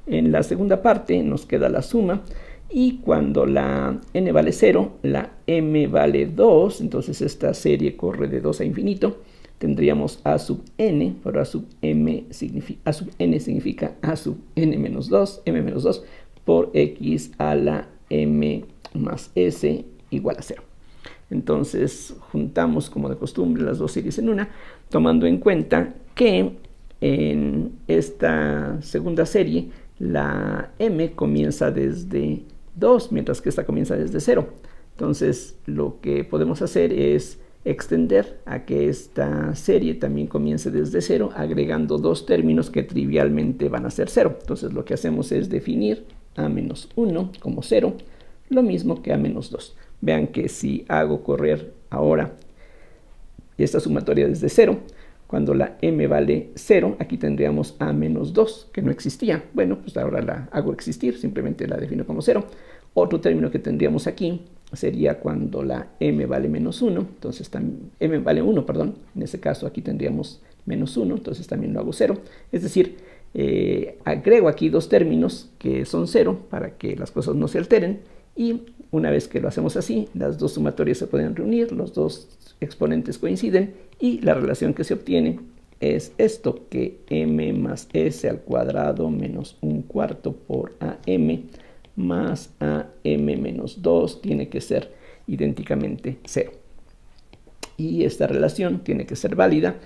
En la segunda parte nos queda la suma. Y cuando la n vale 0, la m vale 2, entonces esta serie corre de 2 a infinito. Tendríamos a sub n, pero a sub n significa a sub n menos 2, m menos 2, por x a la m más s igual a 0. Entonces juntamos como de costumbre las dos series en una, tomando en cuenta que en esta segunda serie la m comienza desde 2, mientras que esta comienza desde 0. Entonces lo que podemos hacer es extender a que esta serie también comience desde 0, agregando dos términos que trivialmente van a ser 0. Entonces lo que hacemos es definir a menos 1 como 0, lo mismo que a menos 2. Vean que si hago correr ahora esta sumatoria desde 0, cuando la m vale 0, aquí tendríamos a menos 2, que no existía. Bueno, pues ahora la hago existir, simplemente la defino como 0. Otro término que tendríamos aquí sería cuando la m vale menos 1, entonces m vale 1, perdón. En ese caso aquí tendríamos menos 1, entonces también lo hago 0. Es decir, agrego aquí dos términos que son 0 para que las cosas no se alteren. Y una vez que lo hacemos así, las dos sumatorias se pueden reunir, los dos exponentes coinciden y la relación que se obtiene es esto, que m más s al cuadrado menos un cuarto por am más am menos 2 tiene que ser idénticamente 0. Y esta relación tiene que ser válida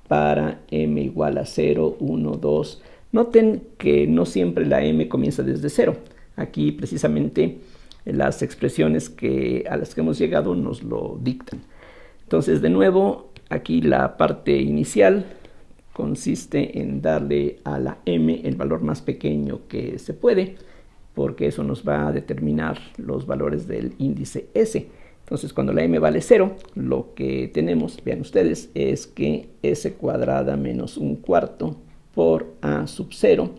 para m igual a 0, 1, 2. Noten que no siempre la m comienza desde 0. Aquí precisamente las expresiones a las que hemos llegado nos lo dictan. Entonces, de nuevo, aquí la parte inicial consiste en darle a la m el valor más pequeño que se puede, porque eso nos va a determinar los valores del índice s. Entonces, cuando la m vale 0, lo que tenemos, vean ustedes, es que s cuadrada menos un cuarto por a sub 0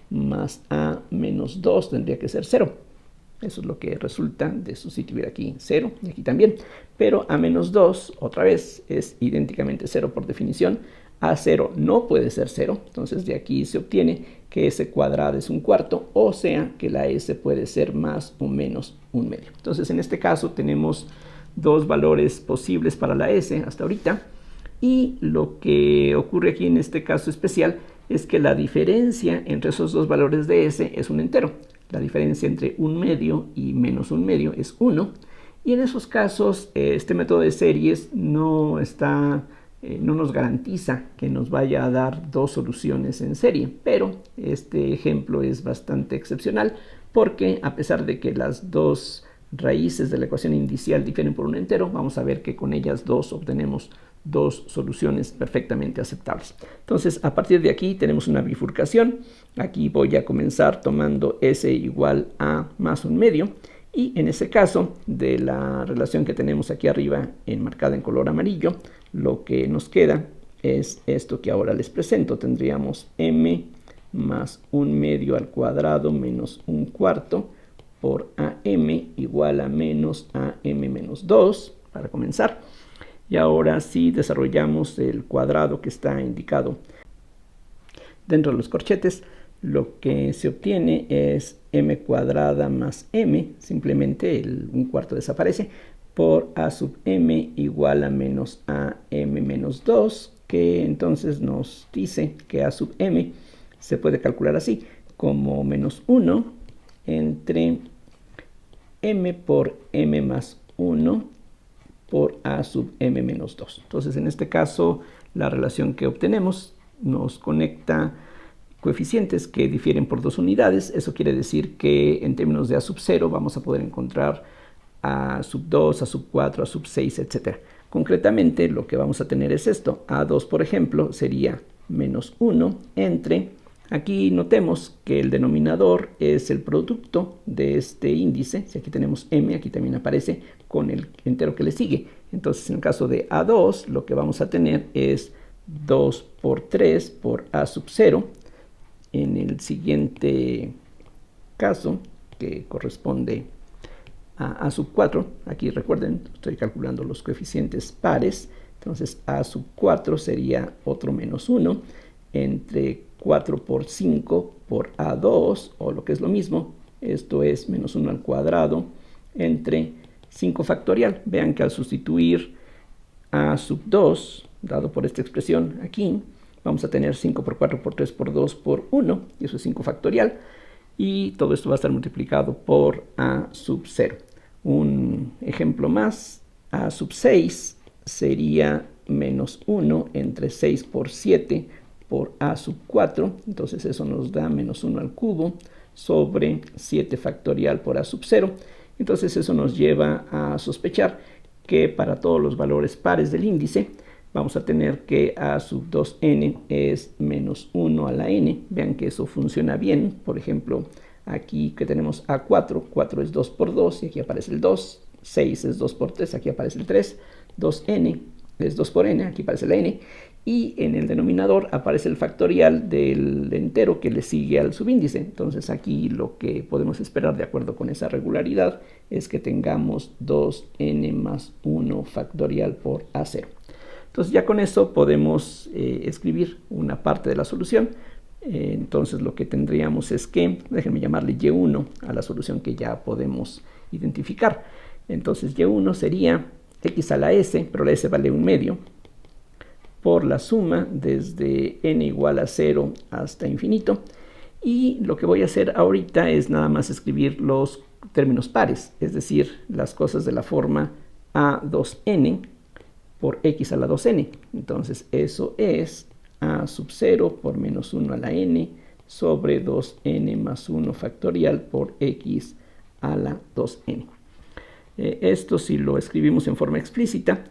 más a menos 2 tendría que ser 0. Eso es lo que resulta de sustituir aquí 0 y aquí también. Pero a menos 2, otra vez, es idénticamente 0 por definición. A0 no puede ser 0, entonces de aquí se obtiene que s cuadrado es un cuarto, o sea que la s puede ser más o menos un medio. Entonces en este caso tenemos dos valores posibles para la s hasta ahorita. Y lo que ocurre aquí en este caso especial es que la diferencia entre esos dos valores de s es un entero. La diferencia entre 1/2 y menos 1/2 es 1. Y en esos casos este método de series no nos garantiza que nos vaya a dar dos soluciones en serie, pero este ejemplo es bastante excepcional porque a pesar de que las dos raíces de la ecuación indicial difieren por un entero, vamos a ver que con ellas dos obtenemos dos soluciones perfectamente aceptables. Entonces, a partir de aquí tenemos una bifurcación. Aquí voy a comenzar tomando s igual a más 1/2. Y en ese caso, de la relación que tenemos aquí arriba enmarcada en color amarillo, lo que nos queda es esto que ahora les presento. Tendríamos m más 1/2 al cuadrado menos 1/4 por am igual a menos am menos 2, para comenzar. Y ahora si desarrollamos el cuadrado que está indicado dentro de los corchetes, lo que se obtiene es m cuadrada más m, simplemente el 1/4 desaparece, por a sub m igual a menos am menos 2, que entonces nos dice que a sub m se puede calcular así, como menos 1 entre m por m más 1 por a sub m menos 2. Entonces, en este caso, la relación que obtenemos nos conecta coeficientes que difieren por dos unidades. Eso quiere decir que en términos de a sub 0 vamos a poder encontrar a sub 2, a sub 4, a sub 6, etc. Concretamente, lo que vamos a tener es esto. A2, por ejemplo, sería menos 1 entre... Aquí notemos que el denominador es el producto de este índice. Si aquí tenemos m, aquí también aparece con el entero que le sigue. Entonces, en el caso de A2, lo que vamos a tener es 2 por 3 por a sub 0. En el siguiente caso, que corresponde a sub 4, aquí recuerden, estoy calculando los coeficientes pares. Entonces, a sub 4 sería otro menos 1 entre 4 por 5 por a2, o lo que es lo mismo, esto es menos 1 al cuadrado, entre 5 factorial. Vean que al sustituir a sub 2, dado por esta expresión aquí, vamos a tener 5 por 4 por 3 por 2 por 1, y eso es 5 factorial, y todo esto va a estar multiplicado por a sub 0. Un ejemplo más, a sub 6 sería menos 1 entre 6 por 7 por a sub 4, entonces eso nos da menos 1 al cubo sobre 7 factorial por a sub 0. Entonces eso nos lleva a sospechar que para todos los valores pares del índice vamos a tener que a sub 2n es menos 1 a la n. Vean que eso funciona bien. Por ejemplo, aquí que tenemos a4, 4 es 2 por 2 y aquí aparece el 2, 6 es 2 por 3, aquí aparece el 3, 2n es 2 por n, aquí aparece la n, y en el denominador aparece el factorial del entero que le sigue al subíndice. Entonces aquí lo que podemos esperar de acuerdo con esa regularidad es que tengamos 2n más 1 factorial por a0. Entonces ya con eso podemos escribir una parte de la solución. Entonces lo que tendríamos es que, déjenme llamarle y1 a la solución que ya podemos identificar. Entonces y1 sería x a la s, pero la s vale 1/2, por la suma desde n igual a 0 hasta infinito. Y lo que voy a hacer ahorita es nada más escribir los términos pares, es decir, las cosas de la forma a2n por x a la 2n. Entonces eso es a sub 0 por menos 1 a la n sobre 2n más 1 factorial por x a la 2n. Esto, si lo escribimos en forma explícita,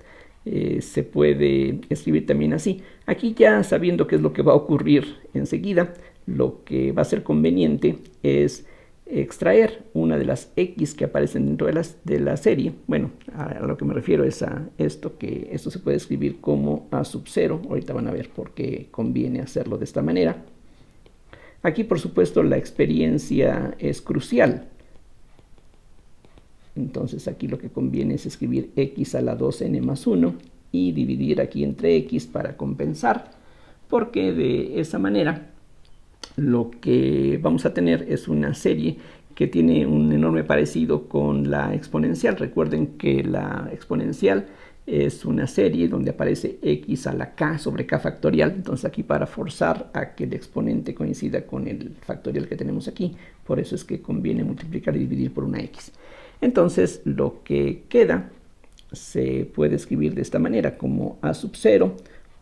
se puede escribir también así. Aquí ya sabiendo qué es lo que va a ocurrir enseguida, lo que va a ser conveniente es extraer una de las x que aparecen dentro de la serie. Bueno, a lo que me refiero es a esto, que esto se puede escribir como a sub 0. Ahorita van a ver por qué conviene hacerlo de esta manera. Aquí, por supuesto, la experiencia es crucial. Entonces aquí lo que conviene es escribir x a la 2n más 1 y dividir aquí entre x para compensar, porque de esa manera lo que vamos a tener es una serie que tiene un enorme parecido con la exponencial. Recuerden que la exponencial es una serie donde aparece x a la k sobre k factorial. Entonces aquí, para forzar a que el exponente coincida con el factorial que tenemos aquí, por eso es que conviene multiplicar y dividir por una x. Entonces lo que queda se puede escribir de esta manera, como a sub 0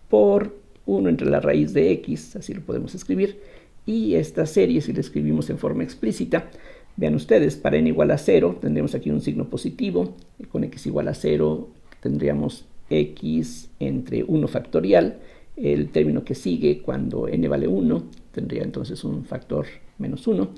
por 1 entre la raíz de x, así lo podemos escribir. Y esta serie, si la escribimos en forma explícita, vean ustedes, para n igual a 0 tendremos aquí un signo positivo, y con x igual a 0 tendríamos x entre 1 factorial. El término que sigue, cuando n vale 1, tendría entonces un factor menos 1.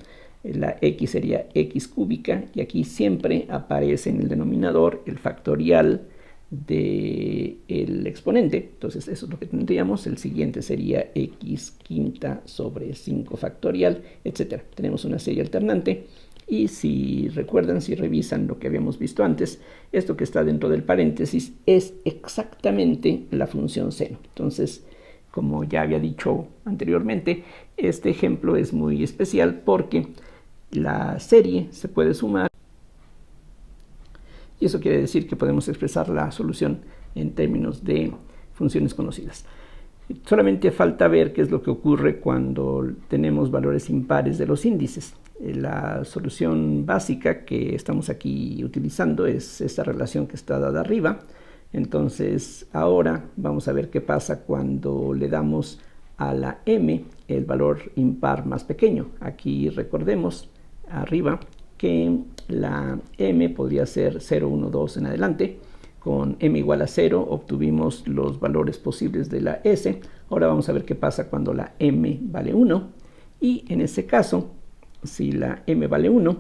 La x sería x cúbica, y aquí siempre aparece en el denominador el factorial del exponente. Entonces eso es lo que tendríamos. El siguiente sería x quinta sobre 5 factorial, etc. Tenemos una serie alternante. Y si recuerdan, si revisan lo que habíamos visto antes, esto que está dentro del paréntesis es exactamente la función seno. Entonces, como ya había dicho anteriormente, este ejemplo es muy especial porque la serie se puede sumar, y eso quiere decir que podemos expresar la solución en términos de funciones conocidas. Solamente falta ver qué es lo que ocurre cuando tenemos valores impares de los índices. La solución básica que estamos aquí utilizando es esta relación que está dada arriba. Entonces ahora vamos a ver qué pasa cuando le damos a la m el valor impar más pequeño. Aquí recordemos arriba que la m podría ser 0, 1, 2 en adelante. Con m igual a 0 obtuvimos los valores posibles de la s. Ahora vamos a ver qué pasa cuando la m vale 1. Y en ese caso, si la m vale 1,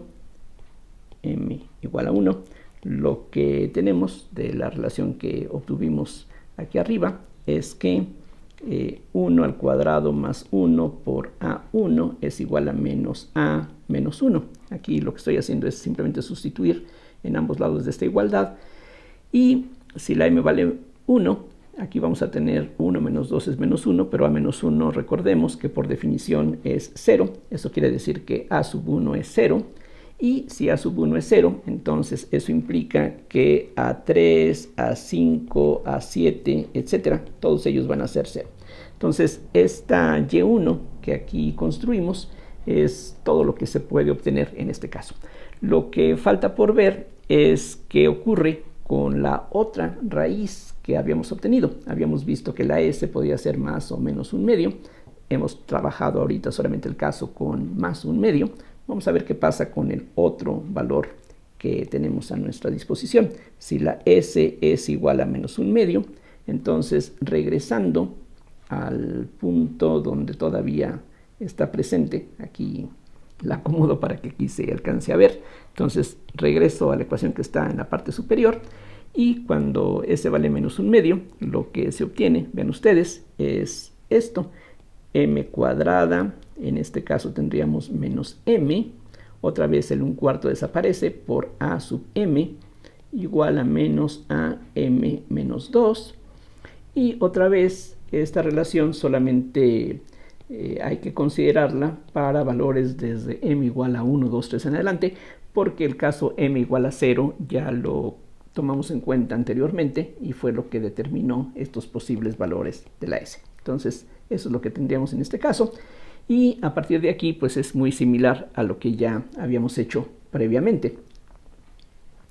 m igual a 1, lo que tenemos de la relación que obtuvimos aquí arriba es que 1 al cuadrado más 1 por a1 es igual a menos a menos 1. Aquí lo que estoy haciendo es simplemente sustituir en ambos lados de esta igualdad. Y si la m vale 1, aquí vamos a tener 1 menos 2 es menos 1, pero a menos 1 recordemos que por definición es 0. Eso quiere decir que a sub 1 es 0. Y si a sub 1 es 0, entonces eso implica que a3, a5, a7, etc., todos ellos van a ser 0. Entonces esta y1 que aquí construimos es todo lo que se puede obtener en este caso. Lo que falta por ver es qué ocurre con la otra raíz que habíamos obtenido. Habíamos visto que la s podía ser más o menos un medio. Hemos trabajado ahorita solamente el caso con más un medio. Vamos a ver qué pasa con el otro valor que tenemos a nuestra disposición. Si la s es igual a menos un medio, entonces regresando al punto donde todavía está presente, aquí la acomodo para que aquí se alcance a ver. Entonces regreso a la ecuación que está en la parte superior, y cuando s vale menos un medio, lo que se obtiene, vean ustedes, es esto: m cuadrada, en este caso tendríamos menos m, otra vez el 1/4 desaparece, por a sub m igual a menos a m menos 2, y otra vez esta relación solamente hay que considerarla para valores desde m igual a 1, 2, 3 en adelante, porque el caso m igual a 0 ya lo tomamos en cuenta anteriormente y fue lo que determinó estos posibles valores de la s. Entonces eso es lo que tendríamos en este caso, y a partir de aquí pues es muy similar a lo que ya habíamos hecho previamente.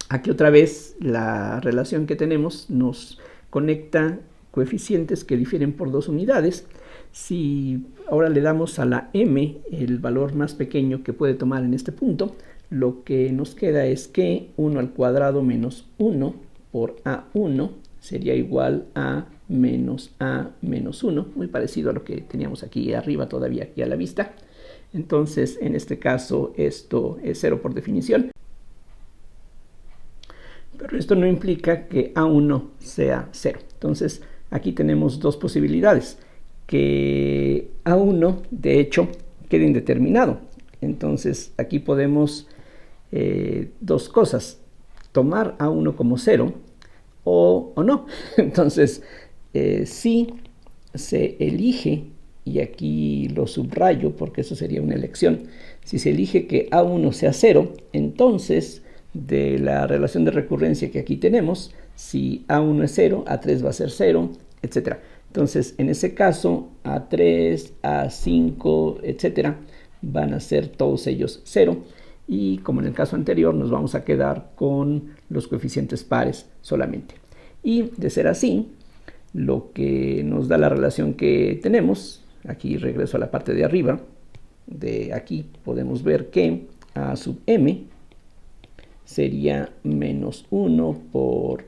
Aquí otra vez la relación que tenemos nos conecta coeficientes que difieren por 2 unidades. Si ahora le damos a la m el valor más pequeño que puede tomar en este punto, lo que nos queda es que 1 al cuadrado menos 1 por a1 sería igual a menos 1, muy parecido a lo que teníamos aquí arriba todavía aquí a la vista. Entonces en este caso esto es 0 por definición, pero esto no implica que a1 sea 0. Entonces aquí tenemos dos posibilidades: que a1 de hecho quede indeterminado. Entonces aquí podemos dos cosas: tomar a1 como 0 o no. Entonces si se elige, y aquí lo subrayo porque eso sería una elección, si se elige que a1 sea 0, entonces de la relación de recurrencia que aquí tenemos Si A1 es 0, A3 va a ser 0, etc. Entonces, en ese caso, A3, A5, etc. van a ser todos ellos 0. Y como en el caso anterior, nos vamos a quedar con los coeficientes pares solamente. Y de ser así, lo que nos da la relación que tenemos, aquí regreso a la parte de arriba, de aquí podemos ver que A sub m sería menos 1 por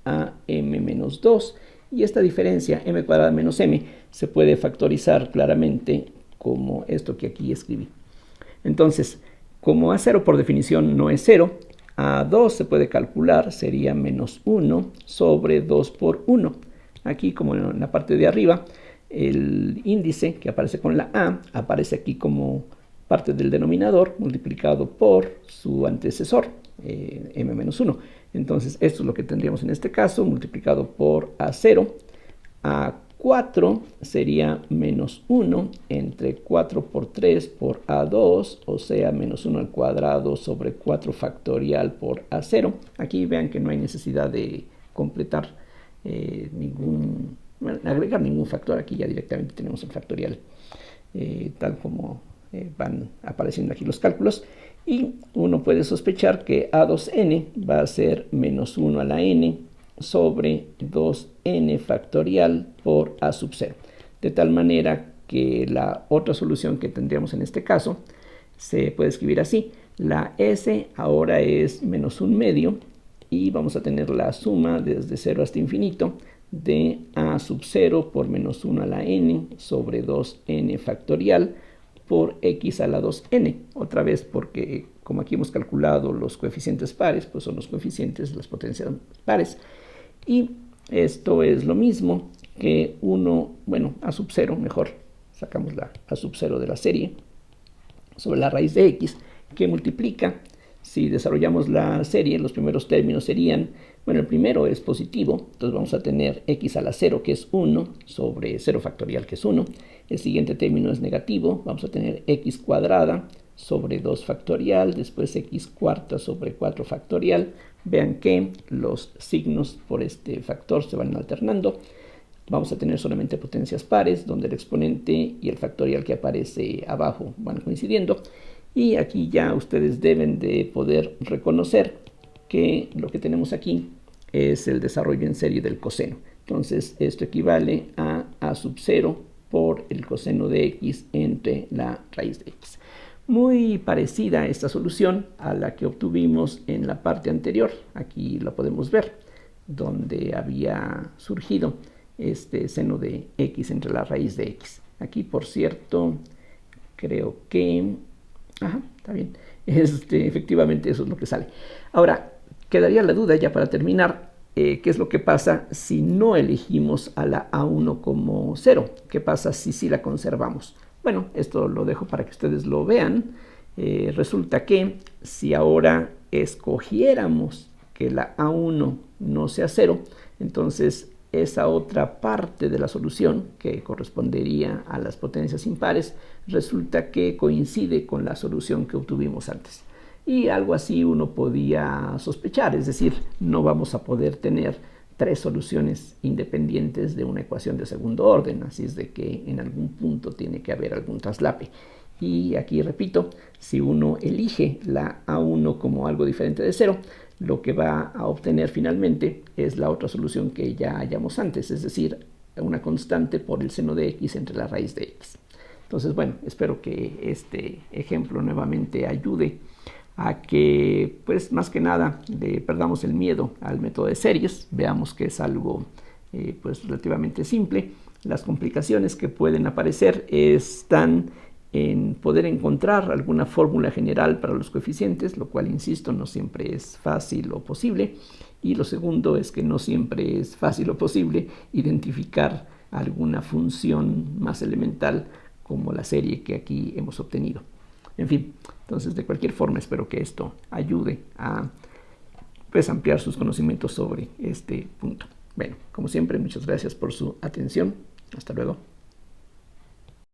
AM menos 2, y esta diferencia m cuadrada menos m se puede factorizar claramente como esto que aquí escribí. Entonces, como A0 por definición no es 0, A2 se puede calcular, sería menos 1 sobre 2 por 1. Aquí, como en la parte de arriba, el índice que aparece con la A aparece aquí como parte del denominador multiplicado por su antecesor, m-1. Entonces, esto es lo que tendríamos en este caso, multiplicado por A0. A4 sería menos 1 entre 4 por 3 por A2, o sea, menos 1 al cuadrado sobre 4 factorial por A0. Aquí vean que no hay necesidad de completar agregar ningún factor. Aquí ya directamente tenemos el factorial tal como van apareciendo aquí los cálculos, y uno puede sospechar que A2n va a ser menos 1 a la n sobre 2n factorial por A sub 0, de tal manera que la otra solución que tendríamos en este caso se puede escribir así: la s ahora es menos 1 medio, y vamos a tener la suma desde 0 hasta infinito de A sub 0 por menos 1 a la n sobre 2n factorial por x a la 2n, otra vez porque como aquí hemos calculado los coeficientes pares, pues son los coeficientes de las potencias pares, y esto es lo mismo que A sub 0, mejor sacamos la A sub 0 de la serie, sobre la raíz de x, que multiplica. Si desarrollamos la serie, los primeros términos serían, el primero es positivo, entonces vamos a tener x a la 0, que es 1, sobre 0 factorial, que es 1. El siguiente término es negativo, vamos a tener x cuadrada sobre 2 factorial, después x cuarta sobre 4 factorial. Vean que los signos por este factor se van alternando. Vamos a tener solamente potencias pares, donde el exponente y el factorial que aparece abajo van coincidiendo. Y aquí ya ustedes deben de poder reconocer que lo que tenemos aquí es el desarrollo en serie del coseno. Entonces, esto equivale a A sub 0 por el coseno de x entre la raíz de x. Muy parecida esta solución a la que obtuvimos en la parte anterior. Aquí la podemos ver, donde había surgido este seno de x entre la raíz de x. Aquí, por cierto, creo que... está bien. Efectivamente, eso es lo que sale. Ahora, quedaría la duda, ya para terminar, qué es lo que pasa si no elegimos a la A1 como 0. ¿Qué pasa si sí la conservamos? Bueno, esto lo dejo para que ustedes lo vean. Resulta que si ahora escogiéramos que la A1 no sea 0, entonces esa otra parte de la solución, que correspondería a las potencias impares, resulta que coincide con la solución que obtuvimos antes. Y algo así uno podía sospechar, es decir, no vamos a poder tener 3 soluciones independientes de una ecuación de segundo orden, así es de que en algún punto tiene que haber algún traslape. Y aquí repito, si uno elige la A1 como algo diferente de 0, lo que va a obtener finalmente es la otra solución que ya hallamos antes, es decir, una constante por el seno de x entre la raíz de x. Entonces, bueno, espero que este ejemplo nuevamente ayude a que, pues más que nada, le perdamos el miedo al método de series, veamos que es algo pues relativamente simple. Las complicaciones que pueden aparecer están en poder encontrar alguna fórmula general para los coeficientes, lo cual, insisto, no siempre es fácil o posible. Y lo segundo es que no siempre es fácil o posible identificar alguna función más elemental como la serie que aquí hemos obtenido. En fin, entonces de cualquier forma espero que esto ayude a pues, ampliar sus conocimientos sobre este punto. Bueno, como siempre, muchas gracias por su atención. Hasta luego.